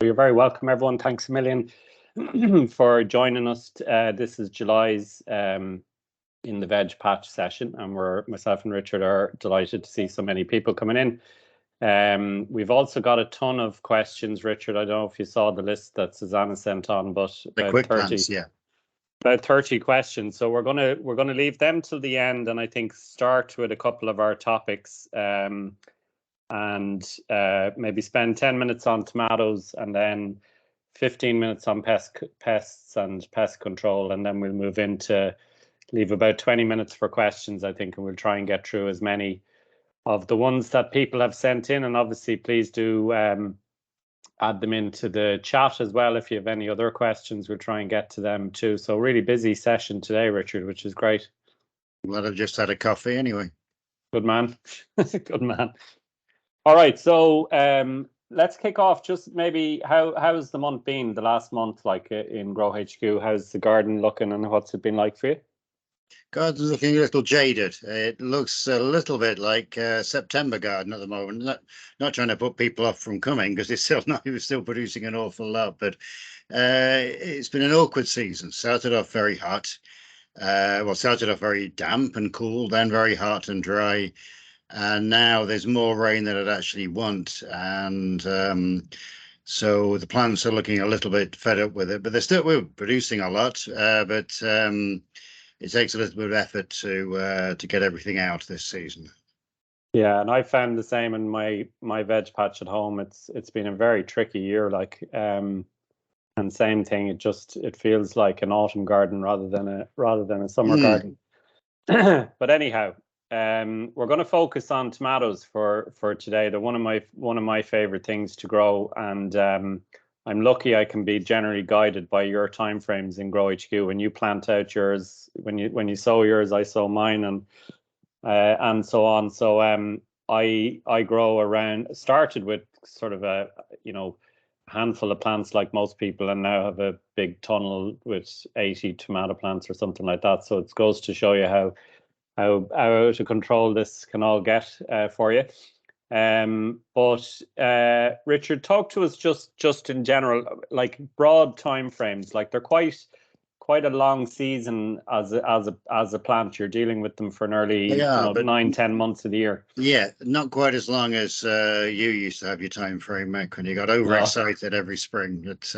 You're very welcome, everyone. Thanks a million for joining us. This is July's In the Veg Patch session, and myself and Richard are delighted to see so many people coming in. We've also got a ton of questions, Richard. I don't know if you saw the list that Susanna sent on, but the quick ones, yeah. About 30 questions. So we're gonna leave them till the end, and I think start with a couple of our topics. And maybe spend 10 minutes on tomatoes and then 15 minutes on pests and pest control, and then we'll move into leave about 20 minutes for questions, I think, and we'll try and get through as many of the ones that people have sent in. And obviously, please do add them into the chat as well. If you have any other questions, we'll try and get to them too. So really busy session today, Richard, which is great. Well, I've just had a coffee anyway. Good man. Good man. All right, so let's kick off. Just maybe how's the month been? The last month, like in Grow HQ, how's the garden looking, and what's it been like for you? Garden's looking a little jaded. It looks a little bit like September garden at the moment. Not trying to put people off from coming because it's still producing an awful lot. But it's been an awkward season. Started off very hot. Started off very damp and cool, then very hot and dry. And now there's more rain than I'd actually want, and so the plants are looking a little bit fed up with it. But we're producing a lot, but it takes a little bit of effort to get everything out this season. Yeah, and I found the same in my veg patch at home. It's been a very tricky year, and same thing. It feels like an autumn garden rather than a summer garden. But anyhow. We're going to focus on tomatoes for today. They're one of my favorite things to grow, and I'm lucky I can be generally guided by your timeframes in Grow HQ. When you plant out yours, when you sow yours, I sow mine, and so on. So I grow around. Started with sort of a handful of plants like most people, and now have a big tunnel with 80 tomato plants or something like that. So it goes to show you how out of control this can all get for you. But Richard, talk to us just in general, like broad time frames. Like they're quite a long season as a plant. You're dealing with them for nearly 9-10 months of the year. Yeah, not quite as long as you used to have your time frame, Mick, when you got overexcited every spring. But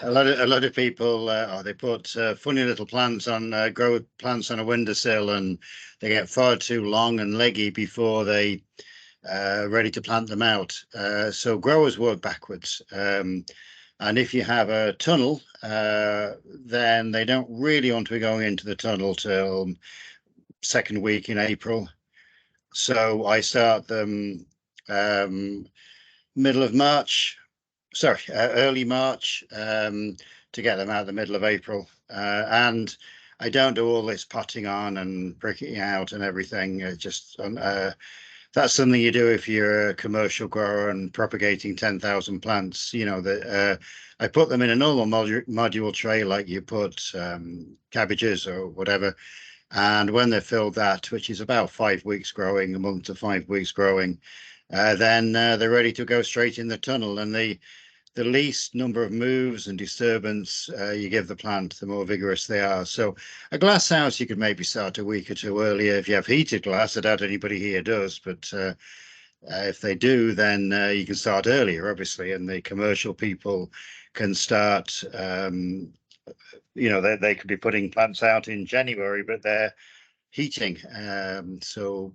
a lot of people they put funny little plants on grow plants on a windowsill, and they get far too long and leggy before they ready to plant them out. So growers work backwards. And if you have a tunnel, then they don't really want to be going into the tunnel till second week in April. So I start them middle of March. Early March to get them out the middle of April. And I don't do all this potting on and pricking out and everything. That's something you do if you're a commercial grower and propagating 10,000 plants. I put them in a normal module tray like you put cabbages or whatever. And when they've filled that, which is about 5 weeks growing, a month to 5 weeks growing, then they're ready to go straight in the tunnel. And the least number of moves and disturbance you give the plant, the more vigorous they are. So a glass house, you could maybe start a week or two earlier. If you have heated glass, I doubt anybody here does, but if they do, then you can start earlier, obviously, and the commercial people can start, they could be putting plants out in January, but they're heating. So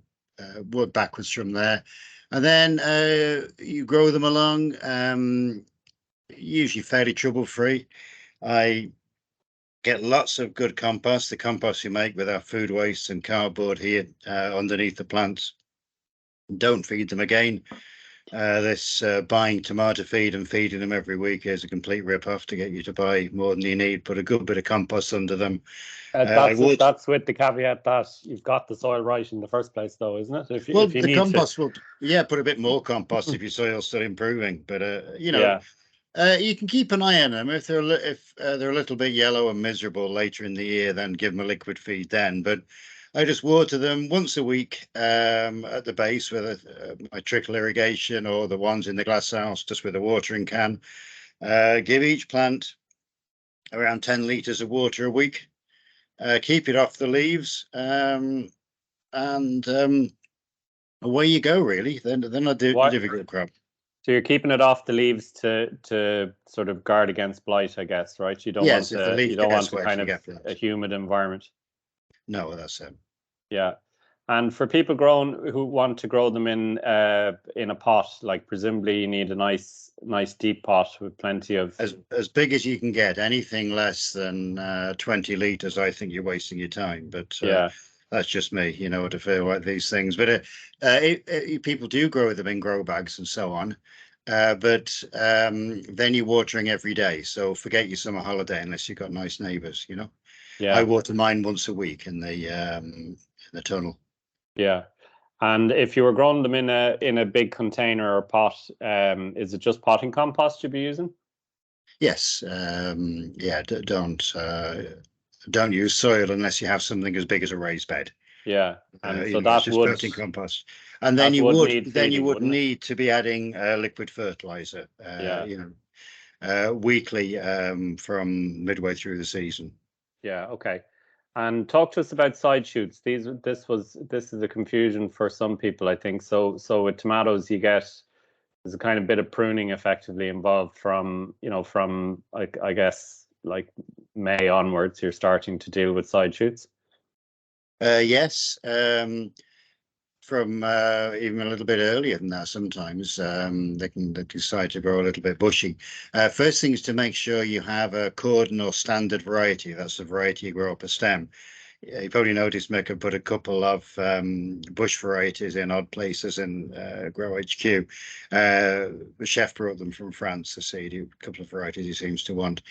work backwards from there. And then you grow them along, usually fairly trouble-free. I get lots of good compost, the compost you make with our food waste and cardboard here underneath the plants. Don't feed them again. This buying tomato feed and feeding them every week is a complete rip-off to get you to buy more than you need. Put a good bit of compost under them. That's with the caveat that you've got the soil right in the first place, though, isn't it? If you need compost will, put a bit more compost if your soil's still improving. But you can keep an eye on them. If they're a little bit yellow and miserable later in the year, then give them a liquid feed then. But I just water them once a week at the base with my trickle irrigation, or the ones in the glass house just with a watering can. Give each plant around 10 litres of water a week. Keep it off the leaves, and away you go. Really, then I do the difficult crop. So you're keeping it off the leaves to sort of guard against blight, I guess, right? You don't want to kind of a humid environment. No, that's it. Yeah. And for people who want to grow them in a pot, like presumably you need a nice deep pot with plenty of as big as you can get. Anything less than 20 litres, I think you're wasting your time. But yeah, that's just me, to feel like these things. But people do grow them in grow bags and so on. But then you're watering every day, so forget your summer holiday unless you've got nice neighbours. Yeah. I water mine once a week in the tunnel. Yeah. And if you were growing them in a big container or pot, is it just potting compost you'd be using? Yes. Yeah. Don't use soil unless you have something as big as a raised bed. Yeah, and so that just would potting compost, and then you would need to be adding liquid fertilizer. Weekly from midway through the season. Yeah. Okay. And talk to us about side shoots. This is a confusion for some people, I think. So with tomatoes, there's a kind of bit of pruning effectively involved from I guess like May onwards. You're starting to deal with side shoots. Yes. From even a little bit earlier than that, sometimes they decide to grow a little bit bushy. First thing is to make sure you have a cordon or standard variety. That's the variety you grow up a stem. You probably noticed Mick had put a couple of bush varieties in odd places in Grow HQ. The chef brought them from France, the seed, a couple of varieties he seems to want.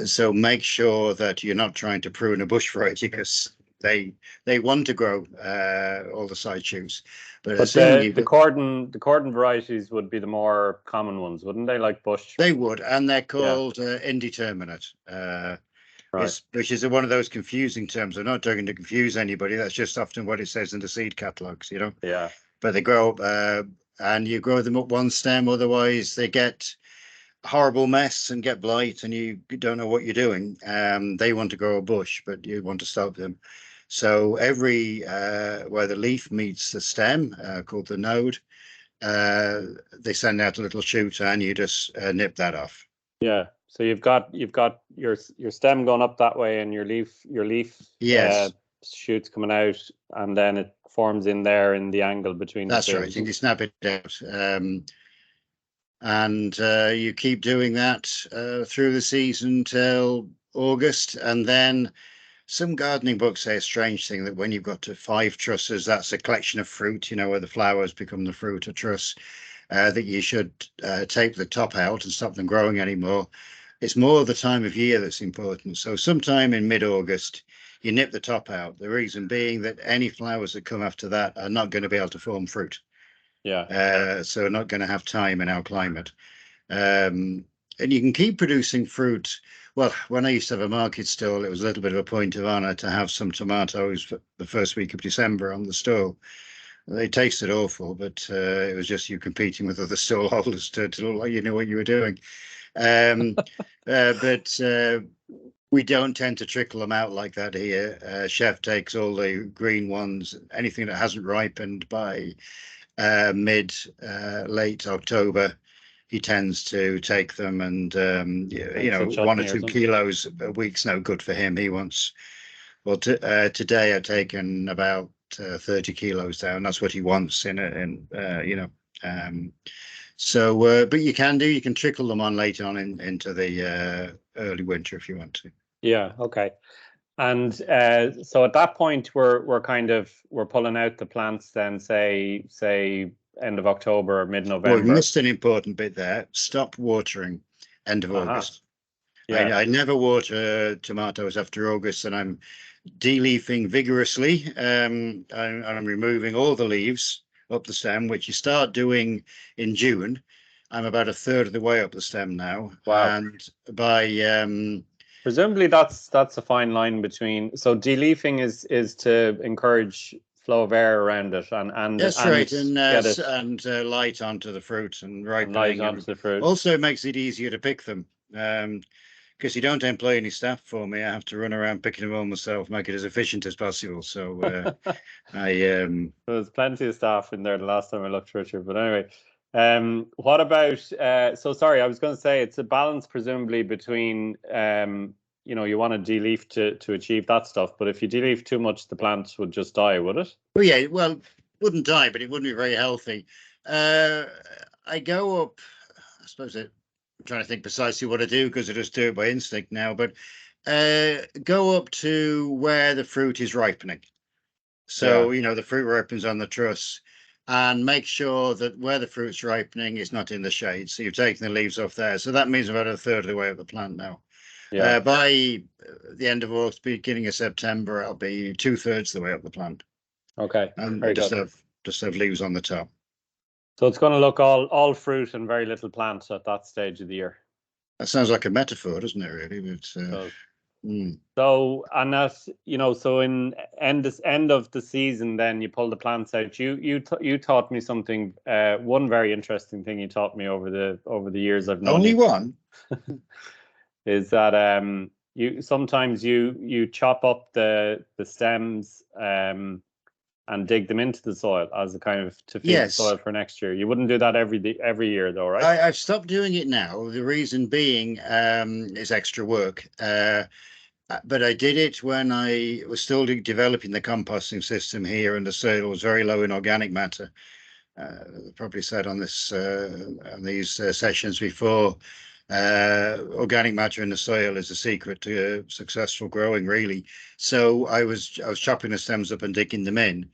So make sure that you're not trying to prune a bush variety, because they want to grow all the side shoots. But the cordon varieties would be the more common ones, wouldn't they? Like bush. They would, and they're called indeterminate. Right. Which is one of those confusing terms. I'm not trying to confuse anybody. That's just often what it says in the seed catalogues, Yeah. But they grow up, and you grow them up one stem. Otherwise, they get horrible mess and get blight, and you don't know what you're doing. They want to grow a bush, but you want to stop them. So every where the leaf meets the stem, called the node, they send out a little shoot, and you just nip that off. Yeah. So you've got your stem going up that way, and your leaf yes. Shoots coming out, and then it forms in there in the angle between the two. That's right. And you snap it out. And you keep doing that through the season till August, and then some gardening books say a strange thing, that when you've got to 5 trusses, that's a collection of fruit, where the flowers become the fruit, a truss, that you should take the top out and stop them growing anymore. It's more the time of year that's important. So sometime in mid-August, you nip the top out. The reason being that any flowers that come after that are not going to be able to form fruit. Yeah. So not going to have time in our climate. And you can keep producing fruit. Well, when I used to have a market stall, it was a little bit of a point of honor to have some tomatoes for the first week of December on the stall. They tasted awful, but it was just you competing with other stall holders to look like you knew what you were doing. But we don't tend to trickle them out like that here. Chef takes all the green ones, anything that hasn't ripened by late October. He tends to take them, and 1 or 2 kilos a week's no good for him. He wants, well, today I've taken about 30 kilos down. That's what he wants So, but you can trickle them on later on into the early winter if you want to. Yeah. Okay. And so at that point, we're pulling out the plants. Then say end of October or mid-November. Well, we missed an important bit there. Stop watering end of August. Yeah. I never water tomatoes after August, and I'm de-leafing vigorously. I'm removing all the leaves up the stem, which you start doing in June. I'm about a third of the way up the stem now. Wow. And by Presumably that's a fine line between. So deleafing is to encourage flow of air around it and That's right, and get it light onto the fruit and and light ripening, onto the fruit. also it makes it easier to pick them. Because you don't employ any staff for me, I have to run around picking them all myself, make it as efficient as possible. So There's plenty of staff in there the last time I looked, Richard. But anyway, what about? So sorry, I was going to say it's a balance presumably between you want to deleaf to achieve that stuff, but if you deleaf too much, the plants would just die, would it? Well, yeah, well, wouldn't die, but it wouldn't be very healthy. I go up, I suppose I'm trying to think precisely what I do because I just do it by instinct now, but go up to where the fruit is ripening. So, the fruit ripens on the truss, and make sure that where the fruit's ripening is not in the shade. So you've taken the leaves off there. So that means about a third of the way up the plant now. Yeah. By the end of August, beginning of September, I'll be 2/3 of the way up the plant. Okay. And I just have leaves on the top. So it's going to look all fruit and very little plant at that stage of the year. That sounds like a metaphor, doesn't it? Really, but, So and that's so in end of the season, then you pull the plants out. You taught me something. One very interesting thing you taught me over the years I've known only you, one is that you sometimes you chop up the stems and dig them into the soil as a kind of to feed the soil for next year. You wouldn't do that every year though, right? I've stopped doing it now. The reason being is extra work. But I did it when I was still developing the composting system here, and the soil was very low in organic matter. Probably said on these sessions before, organic matter in the soil is the secret to successful growing, really. So I was chopping the stems up and digging them in,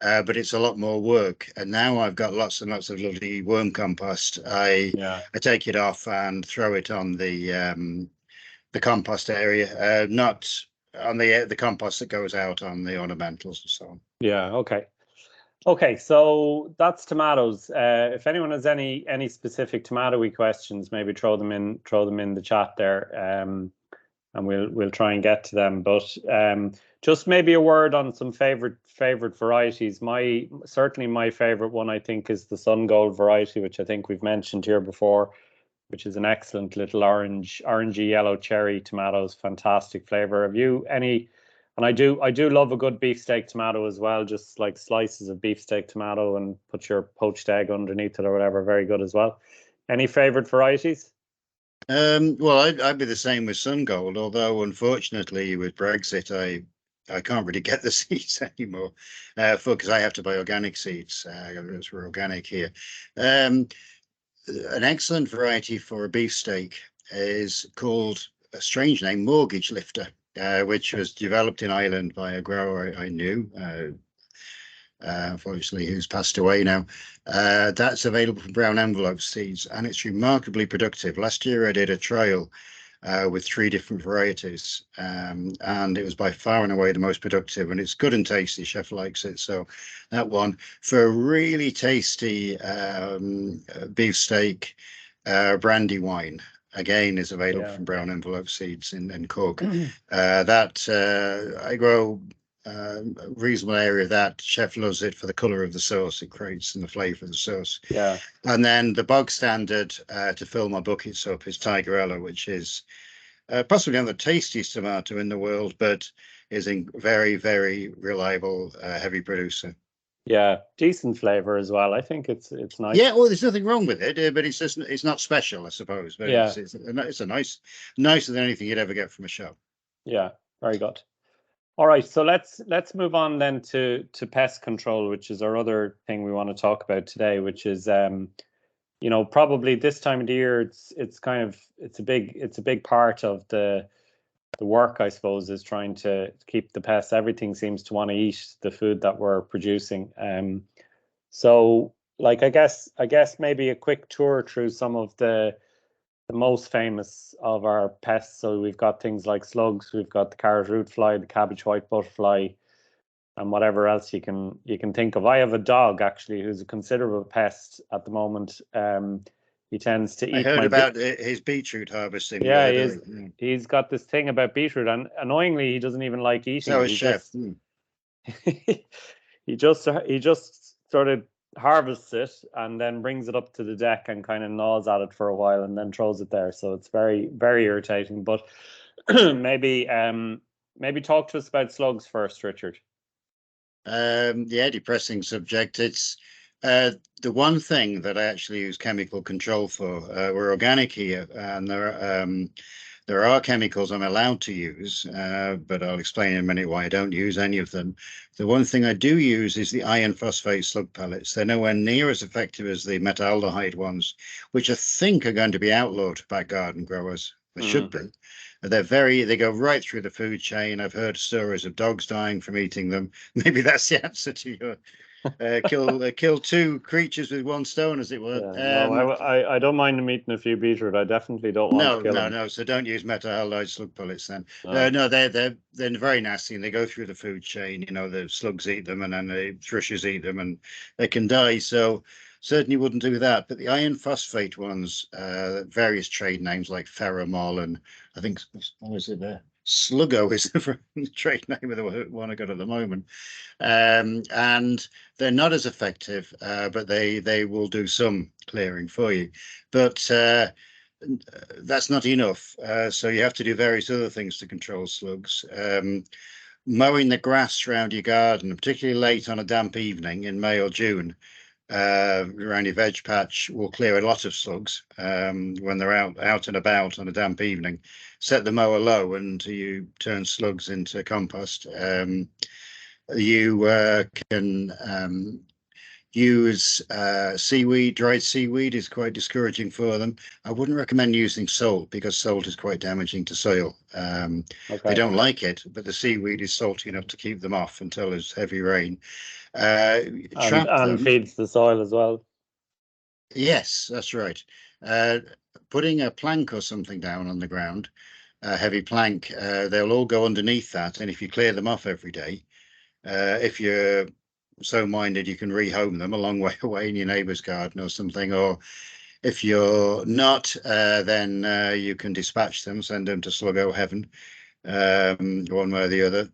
but it's a lot more work. And now I've got lots and lots of lovely worm compost. I take it off and throw it on the compost area, not on the compost that goes out on the ornamentals and so on. Yeah. Okay. So that's tomatoes. If anyone has any specific tomatoey questions, maybe throw them in the chat there, and we'll try and get to them. But just maybe a word on some favorite varieties. Certainly my favorite one, I think, is the Sun Gold variety, which I think we've mentioned here before, which is an excellent little orangey yellow cherry tomatoes, fantastic flavor. Have you any? And I do love a good beefsteak tomato as well, just like slices of beefsteak tomato and put your poached egg underneath it or whatever, very good as well. Any favorite varieties? Well, I'd be the same with Sun Gold, although unfortunately with Brexit, I can't really get the seeds anymore because I have to buy organic seeds. We're organic here. An excellent variety for a beefsteak is called, a strange name, Mortgage Lifter, which was developed in Ireland by a grower I knew, unfortunately, who's passed away now. That's available from brown envelope seeds, and it's remarkably productive. Last year I did a trial with 3 different varieties, and it was by far and away the most productive, and it's good and tasty. Chef likes it. So that one for a really tasty beefsteak brandy wine, again, is available from brown envelope seeds in Cork. That I grow a reasonable area of that. Chef loves it for the color of the sauce it creates and the flavor of the sauce. Yeah. And then the bog standard to fill my buckets up is Tigerella, which is possibly not the tastiest tomato in the world, but is a very, very reliable heavy producer. Yeah, decent flavor as well. I think it's nice. Yeah, well, there's nothing wrong with it, but it's not special, I suppose. But it's a nicer than anything you'd ever get from a shop. Yeah, very good. All right, so let's move on then to pest control, which is our other thing we want to talk about today, which is probably this time of the year it's a big part of the work, I suppose, is trying to keep the pests. Everything seems to want to eat the food that we're producing. So like I guess maybe a quick tour through some of the most famous of our pests. So we've got things like slugs, we've got the carrot root fly, the cabbage white butterfly, and whatever else you can think of. I have a dog actually who's a considerable pest at the moment. he tends to I eat heard my about his beetroot harvesting. yeah, he's got this thing about beetroot, and annoyingly, he doesn't even like eating So it. is Chef. He just sort of harvests it and then brings it up to the deck and kind of gnaws at it for a while and then throws it there. So it's very, very irritating. But maybe talk to us about slugs first, Richard. Yeah, depressing subject. It's the one thing that I actually use chemical control for. We're organic here, and there are chemicals I'm allowed to use, but I'll explain in a minute why I don't use any of them. The one thing I do use is the iron phosphate slug pellets. They're nowhere near as effective as the metaldehyde ones, which I think are going to be outlawed by garden growers. They should be. They go right through the food chain. I've heard stories of dogs dying from eating them. Maybe that's the answer to your kill two creatures with one stone, as it were. Yeah, no, I don't mind them eating a few beetroot. I definitely don't want to kill them. No. So don't use metalhalide slug pellets then. No. No, they're very nasty and they go through the food chain. You know, the slugs eat them and then the thrushes eat them and they can die. So certainly wouldn't do that. But the iron phosphate ones, various trade names like Ferromol and I think what is it there? Sluggo is the trade name of the one I got at the moment. And they're not as effective, but they will do some clearing for you. But that's not enough. So you have to do various other things to control slugs. Mowing the grass around your garden, particularly late on a damp evening in May or June, around your veg patch will clear a lot of slugs when they're out and about on a damp evening. Set the mower low and you turn slugs into compost. You can use seaweed. Dried seaweed is quite discouraging for them. I wouldn't recommend using salt because salt is quite damaging to soil. They don't like it, but the seaweed is salty enough to keep them off until there's heavy rain. And feeds the soil as well. Yes, that's right. Putting a plank or something down on the ground, a heavy plank, they'll all go underneath that. And if you clear them off every day, if you're so minded, you can rehome them a long way away in your neighbour's garden or something. Or if you're not, then you can dispatch them, send them to Sluggo Heaven, one way or the other.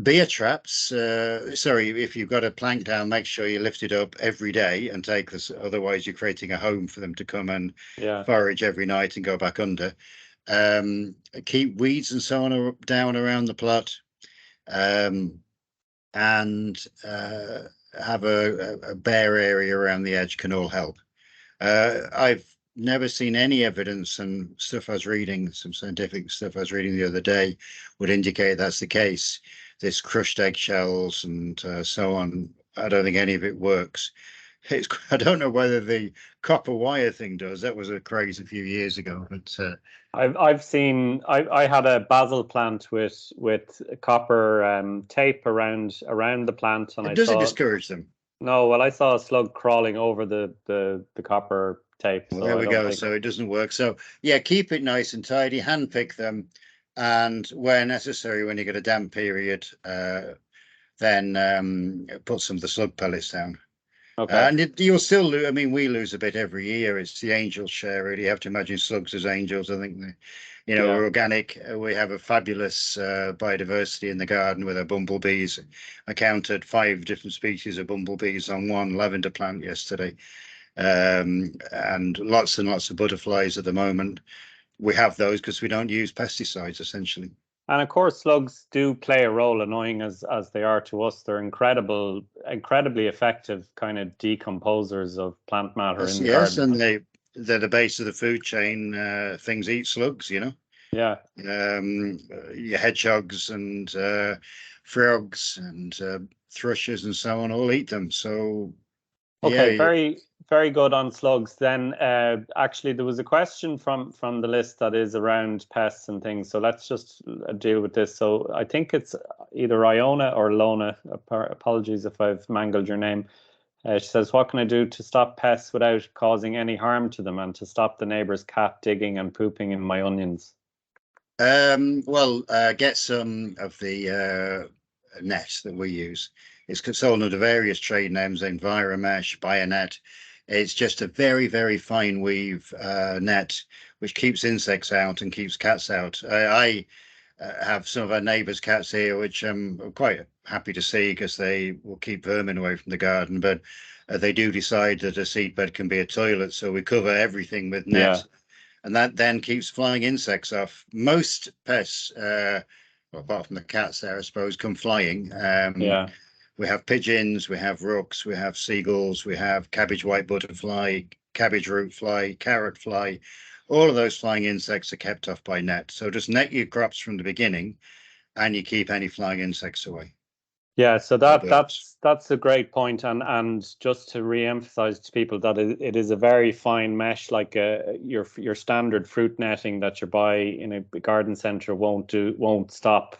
Beer traps, if you've got a plank down, make sure you lift it up every day and take this, otherwise you're creating a home for them to come and forage every night and go back under. Keep weeds and so on down around the plot, and have a bare area around the edge can all help. I've never seen any evidence, and stuff I was reading, some scientific stuff I was reading the other day would indicate that's the case. This crushed eggshells and so on, I don't think any of it works. I don't know whether the copper wire thing does. That was a craze a few years ago, but I've seen I had a basil plant with copper tape around the plant, and does it discourage them? No, well, I saw a slug crawling over the copper tape. Well, so there we go. So it doesn't work. So yeah, keep it nice and tidy, hand pick them, and where necessary, when you get a damp period, then put some of the slug pellets down. Okay. And you'll still lose. I mean, we lose a bit every year. It's the angel share. Really, you have to imagine slugs as angels. I think we're organic. We have a fabulous biodiversity in the garden with our bumblebees. I counted 5 different species of bumblebees on one lavender plant yesterday, and lots of butterflies at the moment. We have those because we don't use pesticides, essentially. And of course, slugs do play a role, annoying as they are to us. They're incredibly effective kind of decomposers of plant matter in the garden. And they're the base of the food chain. Things eat slugs, you know. Yeah. Your hedgehogs and frogs and thrushes and so on all eat them. So okay, very good on slugs. Then actually there was a question from the list that is around pests and things, so let's just deal with this. So I think it's either Iona or Lona, apologies if I've mangled your name. She says, what can I do to stop pests without causing any harm to them, and to stop the neighbour's cat digging and pooping in my onions? Get some of the net that we use. It's sold under various trade names: Enviromesh, Bionet. It's just a very, very fine weave net, which keeps insects out and keeps cats out. I have some of our neighbours' cats here, which I'm quite happy to see because they will keep vermin away from the garden. But they do decide that a seedbed can be a toilet, so we cover everything with net, Yeah. and that then keeps flying insects off. Most pests, well, apart from the cats there, I suppose, come flying. Yeah. We have pigeons, we have rooks, we have seagulls, we have cabbage white butterfly, cabbage root fly, carrot fly. All of those flying insects are kept off by net. So just net your crops from the beginning and you keep any flying insects away. Yeah, so Or birds. that's a great point, and just to re-emphasize to people that it is a very fine mesh, like your standard fruit netting that you buy in a garden centre won't stop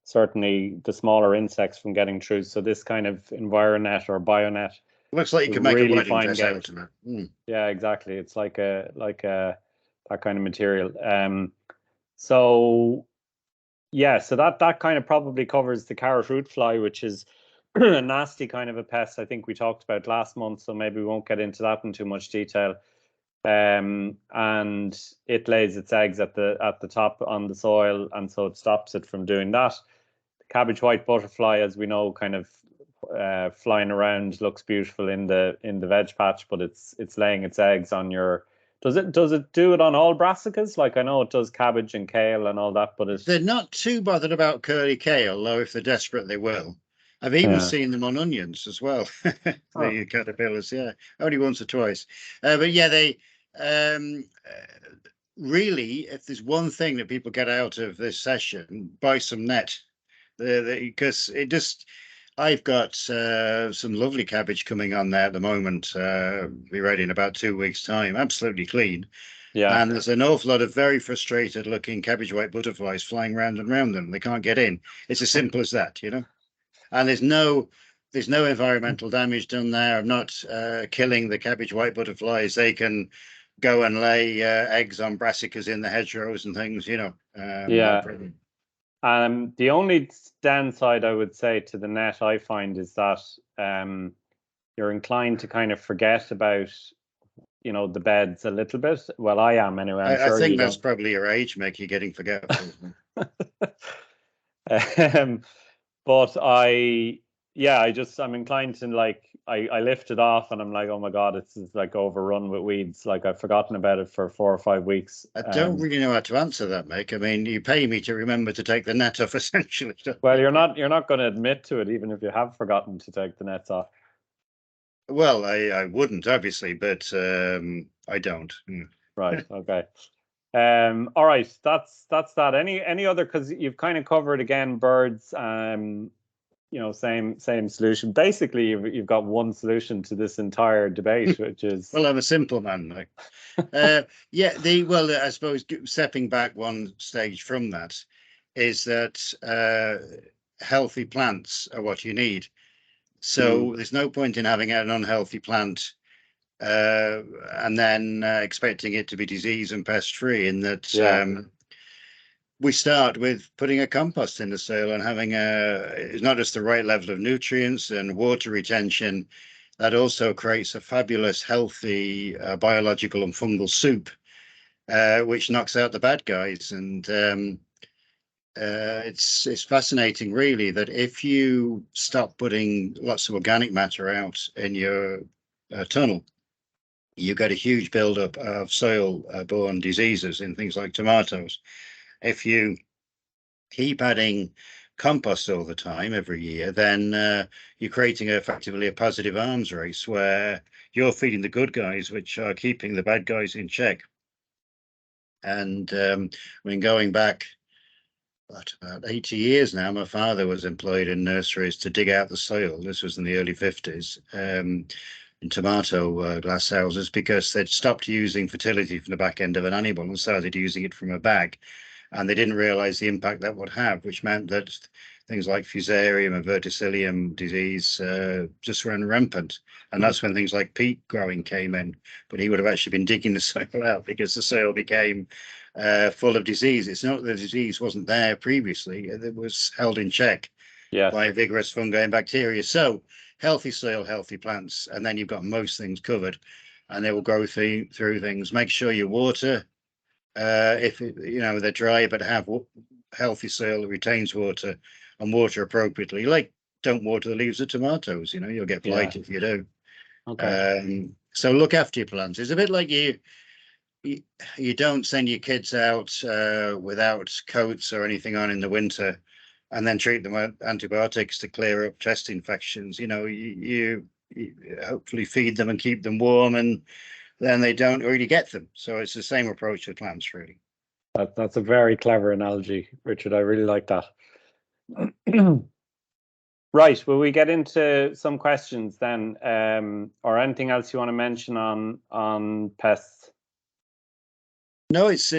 certainly the smaller insects from getting through. So this kind of Environet or Bionet Looks like you is a could make a really wedding fine dress gauge. out of it. Mm. Yeah, exactly. It's like a that kind of material. So. Yeah, so that kind of probably covers the carrot root fly, which is a nasty kind of a pest. I think we talked about last month, so maybe we won't get into that in too much detail. And it lays its eggs at the top on the soil, and so it stops it from doing that. The cabbage white butterfly, as we know, kind of flying around, looks beautiful in the veg patch, but it's laying its eggs on your. Does it do it on all brassicas? Like I know it does cabbage and kale and all that, but it's They're not too bothered about curly kale, though if they're desperate, they will. I've even yeah. seen them on onions as well. Oh, The caterpillars, yeah, only once or twice. But yeah, they really, if there's one thing that people get out of this session, buy some net. Because it just, I've got some lovely cabbage coming on there at the moment. Be ready in about 2 weeks' time, absolutely clean. yeah. And there's an awful lot of very frustrated looking cabbage white butterflies flying round and round them. They can't get in. It's as simple as that, you know. And there's no environmental damage done there. I'm not killing the cabbage white butterflies. They can go and lay eggs on brassicas in the hedgerows and things, you know. No Yeah. problem. The only downside I would say to the net I find is that you're inclined to kind of forget about, the beds a little bit. Well, I am anyway. I'm I sure think you that's don't. probably your age, Mick. You're getting forgetful. um, but I'm inclined to like I lift it off and I'm like, oh my God, it's like overrun with weeds. Like I've forgotten about it for 4 or 5 weeks. I don't really know how to answer that, Mick. I mean, you pay me to remember to take the net off, essentially. Don't Well, you? you're not going to admit to it, even if you have forgotten to take the nets off. Well, I wouldn't, obviously, but I don't. Right. Okay. All right. That's that. Any other? Because you've kind of covered again birds. Same solution. Basically, you've got one solution to this entire debate, which is Well, I'm a simple man, Mick. Yeah, I suppose stepping back one stage from that is that healthy plants are what you need. mm, So there's no point in having an unhealthy plant and then expecting it to be disease and pest free. In that yeah, we start with putting a compost in the soil and having it's not just the right level of nutrients and water retention. That also creates a fabulous, healthy biological and fungal soup, which knocks out the bad guys. And it's fascinating, really, that if you stop putting lots of organic matter out in your tunnel, you get a huge buildup of soil-borne diseases in things like tomatoes. If you keep adding compost all the time every year, then you're creating effectively a positive arms race where you're feeding the good guys, which are keeping the bad guys in check. And going back about 80 years now, my father was employed in nurseries to dig out the soil. This was in the early 50s. In tomato glass houses, because they'd stopped using fertility from the back end of an animal and started using it from a bag. And they didn't realize the impact that would have, which meant that things like fusarium and verticillium disease just ran rampant. And that's when things like peat growing came in. But he would have actually been digging the soil out because the soil became full of disease. It's not that the disease wasn't there previously, it was held in check yes, by vigorous fungi and bacteria. So healthy soil, healthy plants, and then you've got most things covered, and they will grow through things. Make sure you water if they're dry, but have healthy soil that retains water, and water appropriately. Like, don't water the leaves of tomatoes. You'll get blight if you do. Okay. So look after your plants. It's a bit like you don't send your kids out without coats or anything on in the winter, and then treat them with antibiotics to clear up chest infections. You hopefully feed them and keep them warm, and then they don't really get them. So it's the same approach with plants, really. That's a very clever analogy, Richard. I really like that. Right. Will we get into some questions then, or anything else you want to mention on pests? No, it's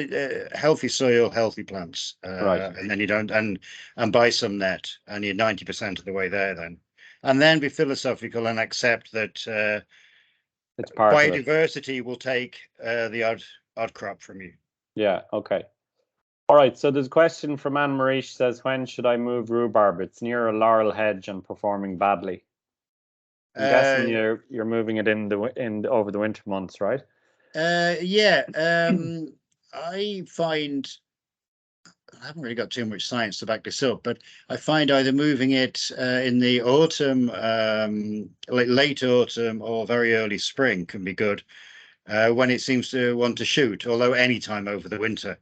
healthy soil, healthy plants, Right. and then you don't and buy some net, and you're 90% of the way there then, and then be philosophical and accept that It's part of it. biodiversity will take the odd crop from you. Yeah. Okay. All right. So there's a question from Anne Marie. She says, "When should I move rhubarb? It's near a laurel hedge and performing badly." I'm guessing you're moving it in over the winter months, right? Yeah. I find I haven't really got too much science to back this up, but I find either moving it in the autumn, late autumn, or very early spring can be good when it seems to want to shoot, although any time over the winter.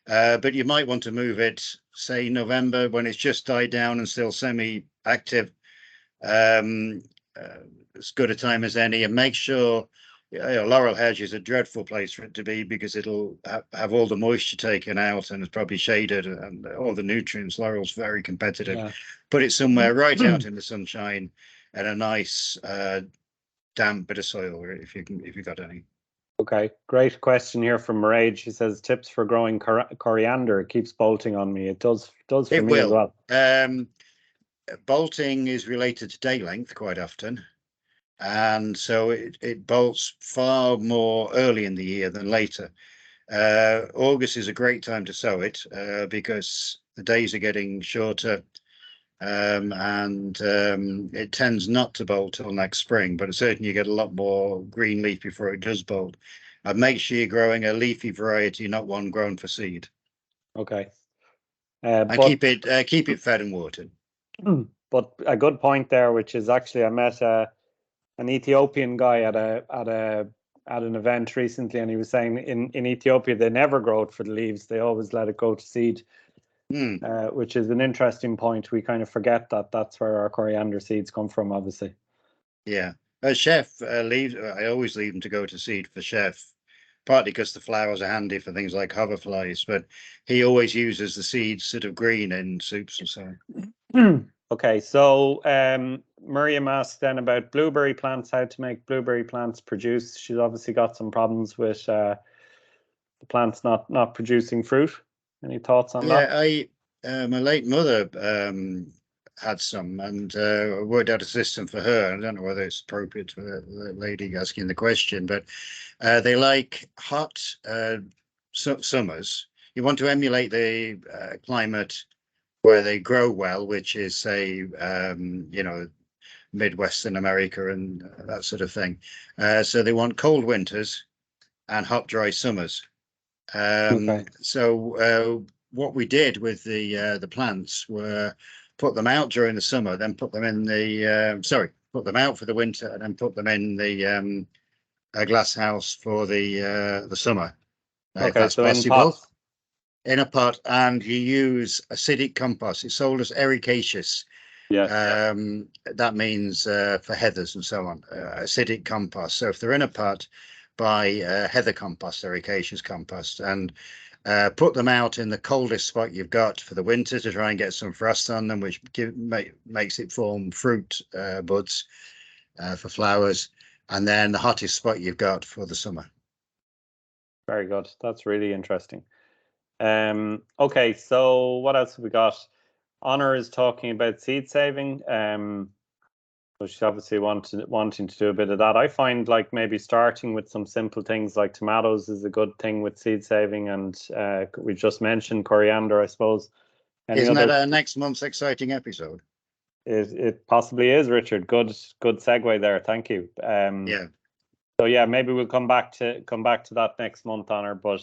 But you might want to move it, say, November, when it's just died down and still semi-active. As good a time as any, and make sure laurel hedge is a dreadful place for it to be, because it'll have all the moisture taken out, and it's probably shaded, and all the nutrients. Laurel's very competitive. Yeah. Put it somewhere right out in the sunshine, and a nice damp bit of soil, if you've got any. Okay, great question here from Mairead. She says, "Tips for growing coriander. It keeps bolting on me." It does for me as well. Bolting is related to day length quite often, and so it bolts far more early in the year than later. August is a great time to sow it because the days are getting shorter, and it tends not to bolt till next spring, but certainly you get a lot more green leaf before it does bolt. And make sure you're growing a leafy variety, not one grown for seed. Okay. And keep it fed and watered. But a good point there, which is actually, I met an Ethiopian guy at an event recently, and he was saying in Ethiopia they never grow it for the leaves; they always let it go to seed, which is an interesting point. We kind of forget that that's where our coriander seeds come from, obviously. Yeah, chef leaves. I always leave them to go to seed for chef, partly because the flowers are handy for things like hoverflies, but he always uses the seeds sort of green in soups and so on. Okay, so Miriam asked then about blueberry plants, how to make blueberry plants produce. She's obviously got some problems with the plants not producing fruit. Any thoughts on that? Yeah, my late mother had some, and worked out a system for her. I don't know whether it's appropriate for the lady asking the question, but they like hot summers. You want to emulate the climate where they grow well, which is, say, Midwestern America and that sort of thing. So they want cold winters and hot, dry summers. Okay. So what we did with the plants were put them out during the summer, then put them in put them out for the winter, and then put them in the glass house for the summer. If that's so possible. in pots. In a pot, and you use acidic compost. It's sold as ericaceous. Yes. That means for heathers and so on, acidic compost. So if they're in a pot, buy heather compost, ericaceous compost, and put them out in the coldest spot you've got for the winter to try and get some frost on them, which makes it form fruit buds for flowers, and then the hottest spot you've got for the summer. Very good. That's really interesting. Okay, so what else have we got? Honor is talking about seed saving. So she's obviously wanting to do a bit of that. I find like maybe starting with some simple things like tomatoes is a good thing with seed saving, and we just mentioned coriander, I suppose. Isn't that next month's exciting episode? it possibly is, Richard. Good segue there. Thank you. Yeah. So yeah, maybe we'll come back to that next month, Honor. But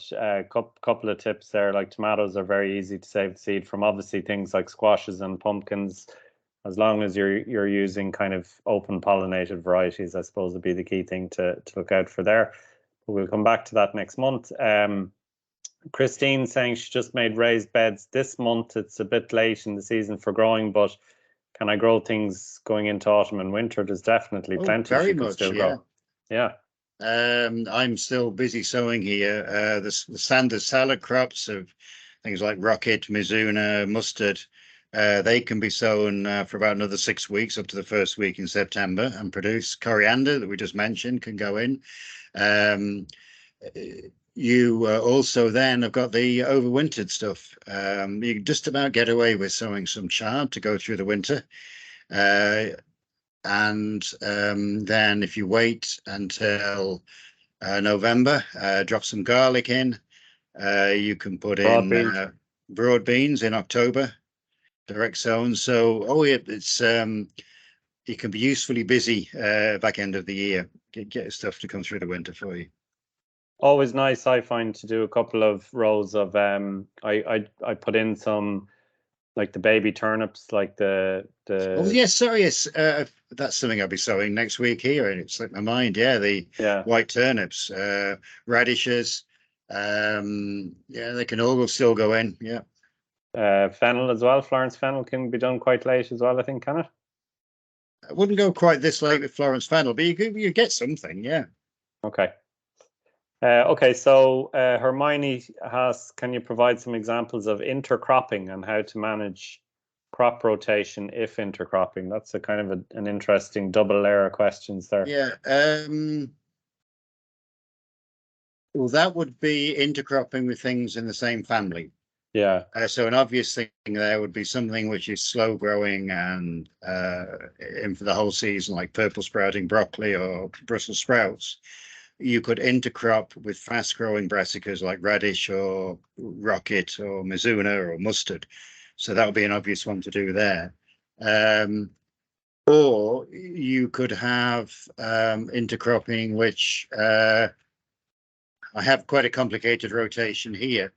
couple of tips there. Like tomatoes are very easy to save the seed from. Obviously, things like squashes and pumpkins, as long as you're using kind of open pollinated varieties, I suppose would be the key thing to look out for there. But we'll come back to that next month. Christine saying she just made raised beds this month. It's a bit late in the season for growing, but can I grow things going into autumn and winter? There's definitely plenty very she can much, still grow. Yeah. I'm still busy sowing here. The standard salad crops of things like rocket, mizuna, mustard, they can be sown for about another 6 weeks up to the first week in September and produce. Coriander that we just mentioned can go in. You also then have got the overwintered stuff. You can just about get away with sowing some chard to go through the winter. And then if you wait until November, drop some garlic in. You can put in broad beans in October, direct sown. So, it's you can be usefully busy back end of the year. Get stuff to come through the winter for you. Always nice, I find, to do a couple of rows of I put in some, like the baby turnips, like the Oh yes, sorry, yes, that's something I'll be sowing next week here, and it slipped my mind. Yeah, the white turnips, radishes, yeah, they can all still go in. Yeah, fennel as well. Florence fennel can be done quite late as well, I think, can it? I wouldn't go quite this late with Florence fennel, but you get something. Yeah. Okay. Okay, so Hermione has, can you provide some examples of intercropping and how to manage crop rotation if intercropping? That's a kind of an interesting double layer of questions there. Yeah. Well, that would be intercropping with things in the same family. Yeah. So an obvious thing there would be something which is slow growing and in for the whole season, like purple sprouting broccoli or Brussels sprouts. You could intercrop with fast growing brassicas like radish or rocket or mizuna or mustard. So that would be an obvious one to do there. Or you could have intercropping, which I have quite a complicated rotation here.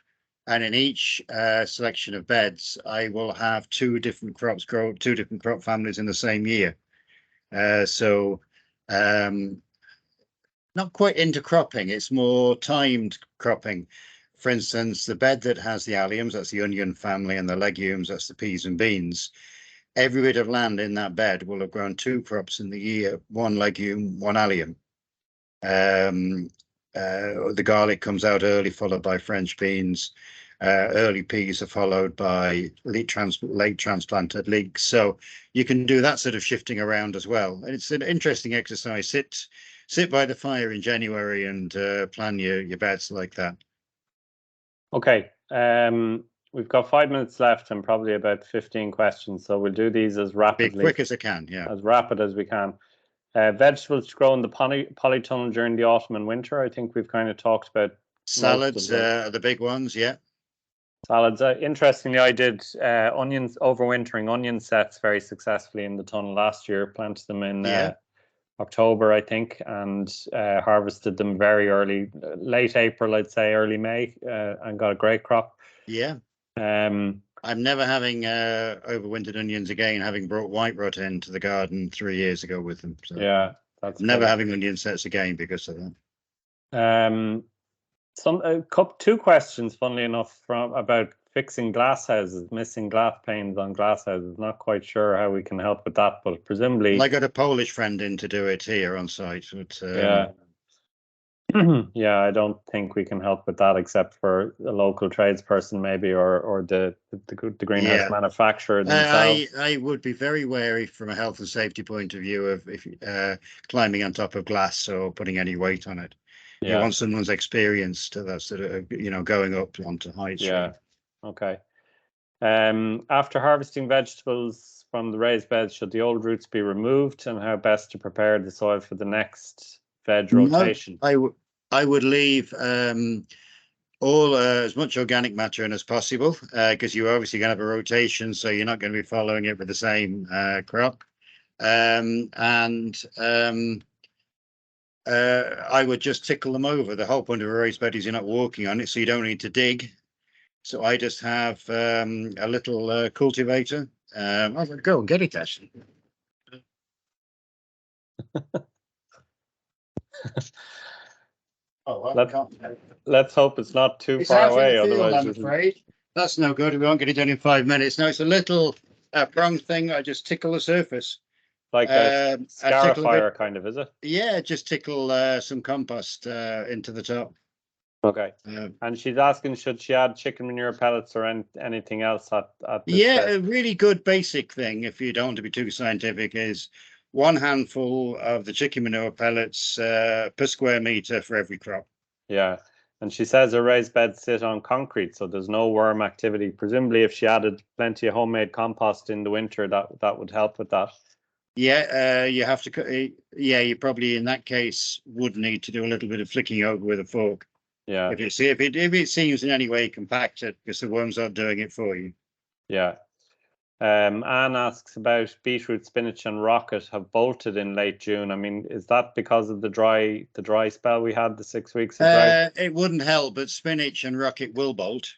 And in each selection of beds, I will have two different crops grow, two different crop families in the same year. Not quite intercropping, it's more timed cropping. For instance, the bed that has the alliums, that's the onion family, and the legumes, that's the peas and beans. Every bit of land in that bed will have grown two crops in the year, one legume, one allium. The garlic comes out early, followed by French beans. Early peas are followed by late transplanted leeks. So you can do that sort of shifting around as well. And it's an interesting exercise. Sit by the fire in January and plan your beds like that. Okay. We've got 5 minutes left and probably about 15 questions. So we'll do these as rapidly. Be quick as I can, yeah. As rapid as we can. Vegetables to grow in the polytunnel during the autumn and winter. I think we've kind of talked about salads are the big ones, yeah. Salads. Interestingly, I did onions, overwintering onion sets very successfully in the tunnel last year. Planted them in October, I think, and harvested them very early, late April, I'd say, early May, and got a great crop. Yeah. I'm never having overwintered onions again, having brought white rot into the garden 3 years ago with them. So yeah, that's never having onion sets again because of that. Two questions, funnily enough, about fixing glass houses, missing glass panes on glass houses. Not quite sure how we can help with that, but presumably I got a Polish friend in to do it here on site. But, yeah, I don't think we can help with that except for a local tradesperson, maybe, or the greenhouse manufacturer themselves. I would be very wary from a health and safety point of view of if climbing on top of glass or putting any weight on it. You want someone's experience to that sort of, going up onto heights. Yeah. Right? Okay. After harvesting vegetables from the raised beds, should the old roots be removed, and how best to prepare the soil for the next veg rotation? I would leave all as much organic matter in as possible, because you're obviously going to have a rotation, so you're not going to be following it with the same crop. I would just tickle them over. The whole point of a raised bed is you're not walking on it, so you don't need to dig. So I just have a little cultivator. I'll go and get it, actually. Oh, well, let's hope it's not too far away. Otherwise, I'm afraid that's no good. We won't get it done in 5 minutes. No, it's a little prong thing. I just tickle the surface. Like a scarifier kind of, is it? Yeah, just tickle some compost into the top. Okay. And she's asking, should she add chicken manure pellets or anything else at this Yeah, stage? a really good basic thing, if you don't want to be too scientific, is 1 handful of the chicken manure pellets per square meter for every crop. Yeah. And she says her raised beds sit on concrete, so there's no worm activity. Presumably, if she added plenty of homemade compost in the winter, that would help with that. Yeah, you have to. Yeah, you probably in that case would need to do a little bit of flicking over with a fork. Yeah. If it seems in any way compacted, because the worms aren't doing it for you. Yeah. Anne asks about beetroot, spinach, and rocket have bolted in late June. I mean, is that because of the dry spell we had, the 6 weeks of drought? It wouldn't help, but spinach and rocket will bolt.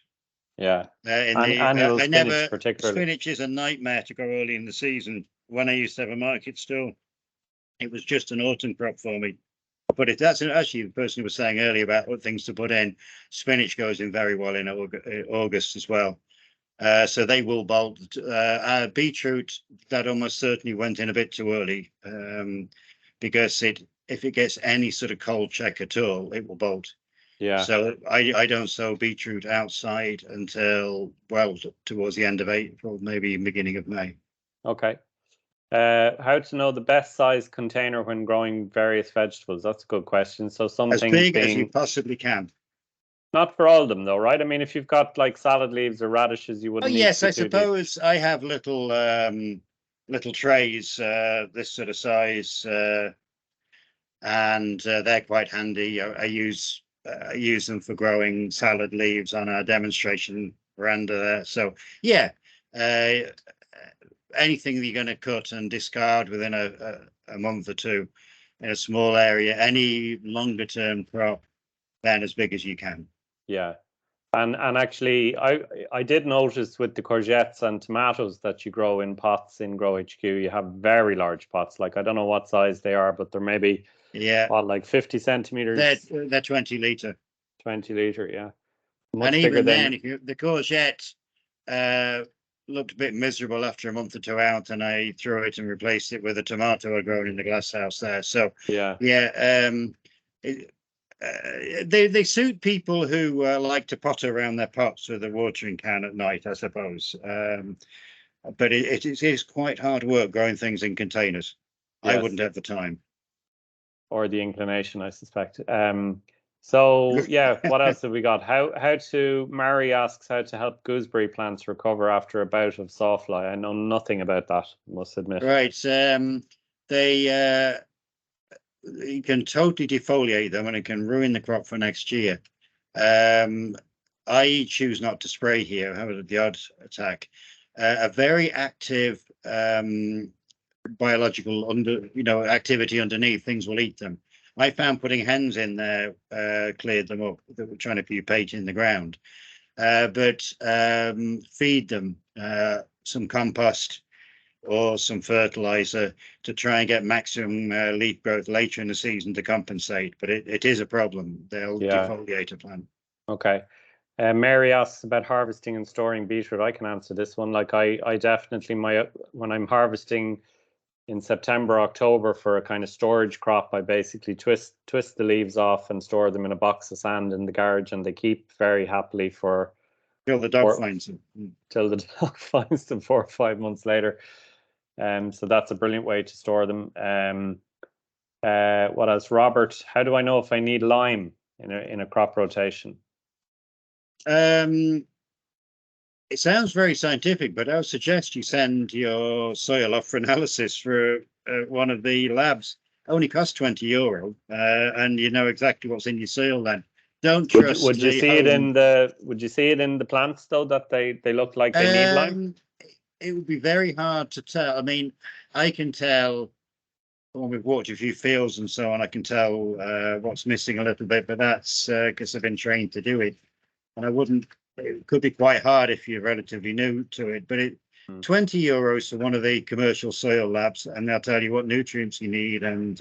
Yeah. Annual spinach particularly. Spinach is a nightmare to grow early in the season. When I used to have a market stall, it was just an autumn crop for me. But that's actually the person who was saying earlier about what things to put in. Spinach goes in very well in August as well. So they will bolt. Beetroot, that almost certainly went in a bit too early, because if it gets any sort of cold check at all, it will bolt. Yeah. So I don't sow beetroot outside until well towards the end of April, maybe beginning of May. Okay. How to know the best size container when growing various vegetables? That's a good question. So some As things big as you possibly can. Not for all of them, though, right? I mean, if you've got like salad leaves or radishes, you wouldn't. Oh yes, I suppose I have little trays this sort of size, and they're quite handy. I use them for growing salad leaves on our demonstration veranda there. So yeah, anything that you're going to cut and discard within a month or two in a small area, any longer term crop, then as big as you can. Yeah. And actually, I did notice with the courgettes and tomatoes that you grow in pots in Grow HQ, you have very large pots. Like, I don't know what size they are, but they're maybe, like 50 centimeters. They're 20 litre. 20 litre, yeah. Much and even then, the courgette looked a bit miserable after a month or two out, and I threw it and replaced it with a tomato I grown in the glass house there. So they suit people who like to potter around their pots with a watering can at night, I suppose. But it is quite hard work growing things in containers. Yes. I wouldn't have the time. Or the inclination, I suspect. So yeah, what else have we got? Mary asks how to help gooseberry plants recover after a bout of sawfly. I know nothing about that, must admit. Right. You can totally defoliate them and it can ruin the crop for next year. I choose not to spray here, have the odd attack. A very active biological activity underneath, things will eat them. I found putting hens in there cleared them up that were trying to pupate in the ground. But feed them some compost or some fertilizer to try and get maximum leaf growth later in the season to compensate. But it is a problem. They'll defoliate a plant. Okay. Mary asks about harvesting and storing beetroot. I can answer this one. Like I definitely, when I'm harvesting in September, October for a kind of storage crop, I basically twist the leaves off and store them in a box of sand in the garage, and they keep very happily for till the dog finds them. Till the dog finds them 4 or 5 months later. So that's a brilliant way to store them. What else? Robert, how do I know if I need lime in a crop rotation? It sounds very scientific, but I would suggest you send your soil off for analysis for one of the labs. Only costs €20, and you know exactly what's in your soil then. Don't trust. Would you see it in the? Would you see it in the plants though that they look like they need lime? It would be very hard to tell. I mean, I can tell when we've walked a few fields and so on. I can tell what's missing a little bit, but that's because I've been trained to do it. And I wouldn't. It could be quite hard if you're relatively new to it. But it €20 for one of the commercial soil labs, and they'll tell you what nutrients you need and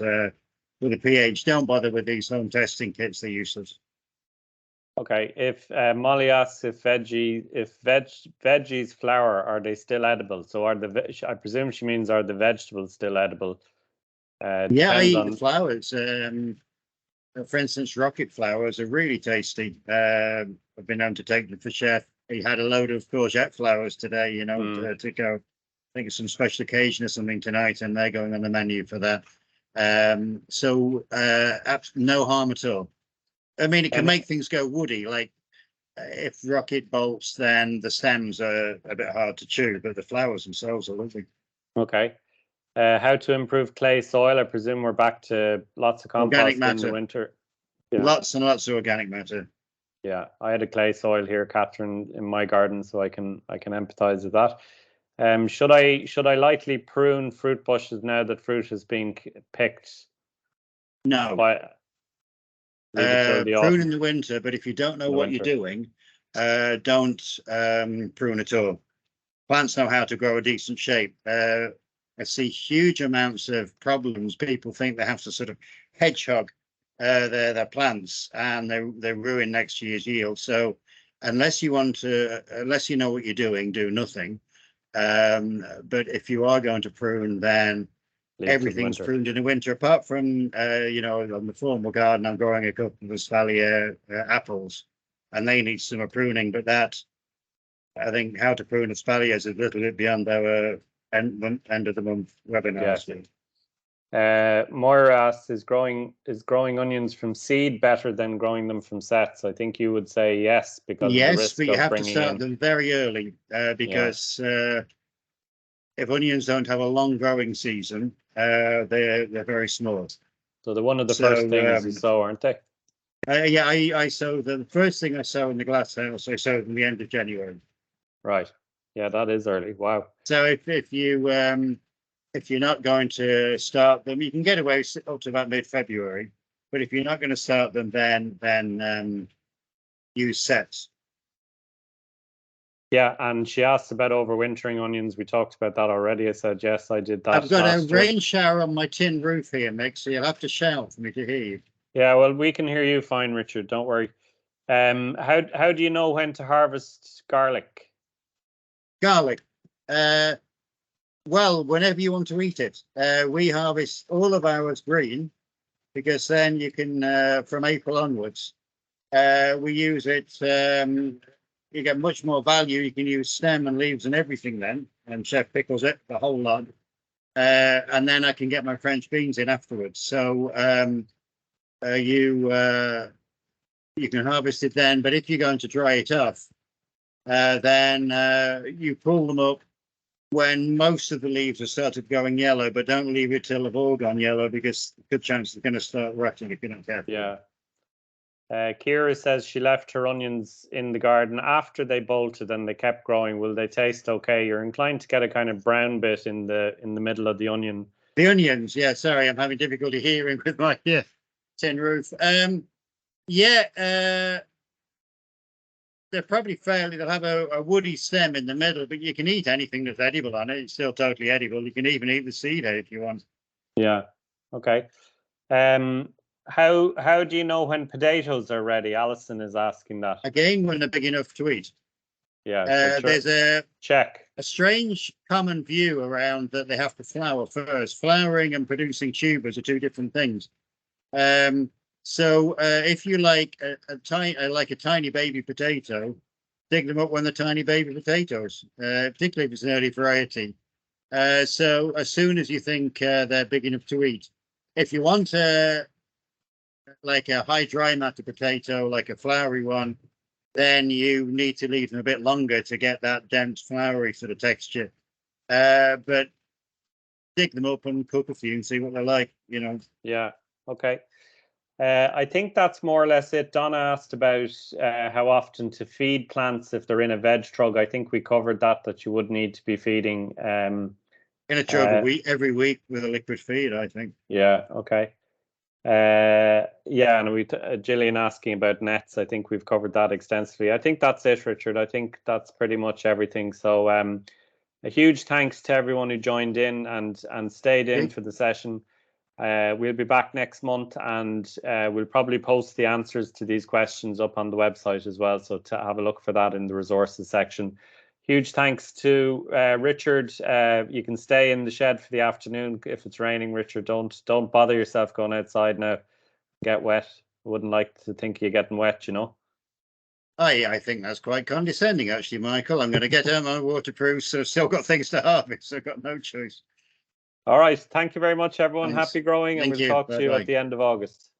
with a pH. Don't bother with these home testing kits; they're useless. Okay, if Molly asks if veggies flower, are they still edible? So are I presume she means are the vegetables still edible? Yeah, I eat the flowers. For instance, rocket flowers are really tasty. I've been known to take them for chef. He had a load of courgette flowers today, you know, to go. I think it's some special occasion or something tonight, and they're going on the menu for that. So no harm at all. I mean, it can make things go woody. Like if rocket bolts, then the stems are a bit hard to chew, but the flowers themselves are lovely. Okay. How to improve clay soil? I presume we're back to lots of compost in the winter. Yeah. Lots and lots of organic matter. Yeah, I had a clay soil here, Catherine, in my garden, so I can empathise with that. Should I lightly prune fruit bushes now that fruit has been picked? No. Prune in the winter, but if you don't know what you're doing, don't prune at all. Plants know how to grow a decent shape. I see huge amounts of problems. People think they have to sort of hedgehog their plants, and they ruin next year's yield. So unless you know what you're doing, do nothing. But if you are going to prune, then everything's pruned in the winter, apart from you know, on the formal garden I'm growing a couple of Westphalia apples, and they need some pruning. But that, I think, how to prune Westphalia is a little bit beyond our end of the month webinar. Yeah. Moira asks, is growing onions from seed better than growing them from sets? I think you would say yes, because yes, of the risk but you have to start them very early because if onions don't have a long growing season, they're very small. So they're one of the first things you sow, aren't they? Yeah, I sow the first thing I sow in the glass house. I sow them the end of January. Right. Yeah, that is early. Wow. So if you're not going to start them, you can get away up to about mid-February. But if you're not going to start them, then use sets. Yeah, and she asked about overwintering onions. We talked about that already. I said yes, I did that. I've got a rain shower on my tin roof here, Mick, so you'll have to shout for me to hear you. Yeah, well, we can hear you fine, Richard. Don't worry. How do you know when to harvest garlic? Garlic. Well, whenever you want to eat it. We harvest all of ours green because then you can, from April onwards, we use it. You get much more value. You can use stem and leaves and everything then, and chef pickles it, the whole lot. And then I can get my French beans in afterwards. So you can harvest it then, but if you're going to dry it off, then you pull them up when most of the leaves have started going yellow, but don't leave it till they've all gone yellow because good chance they're going to start rotting if you're not careful. Yeah. Kira says she left her onions in the garden after they bolted and they kept growing. Will they taste okay? You're inclined to get a kind of brown bit in the middle of the onion. The onions, yeah. Sorry, I'm having difficulty hearing with my tin roof. They're probably fairly. They'll have a woody stem in the middle, but you can eat anything that's edible on it. It's still totally edible. You can even eat the seed out if you want. Yeah. Okay. How do you know when potatoes are ready? Alison is asking that. Again, when they're big enough to eat. Yeah. There's a strange common view around that they have to flower first. Flowering and producing tubers are two different things. So if you like a tiny baby potato, dig them up when they're tiny baby potatoes, particularly if it's an early variety. So as soon as you think they're big enough to eat. If you want like a high dry matter potato, like a flowery one, then you need to leave them a bit longer to get that dense floury sort of texture. But dig them up and cook a few and see what they're like, you know. Yeah. Okay. I think that's more or less it. Donna asked about how often to feed plants if they're in a veg trug. I think we covered that you would need to be feeding. In a trug every week with a liquid feed, I think. Yeah, okay. Yeah, and Gillian asking about nets. I think we've covered that extensively. I think that's it, Richard. I think that's pretty much everything. So a huge thanks to everyone who joined in and stayed in for the session. We'll be back next month, and we'll probably post the answers to these questions up on the website as well. So to have a look for that in the resources section. Huge thanks to Richard. You can stay in the shed for the afternoon if it's raining, Richard. Don't bother yourself going outside now. Get wet. I wouldn't like to think you're getting wet, you know. I think that's quite condescending, actually, Michael. I'm going to get out my waterproofs, so I've still got things to harvest, so I've got no choice. All right. Thank you very much, everyone. Thanks. Happy growing, and we'll talk to you at the end of August.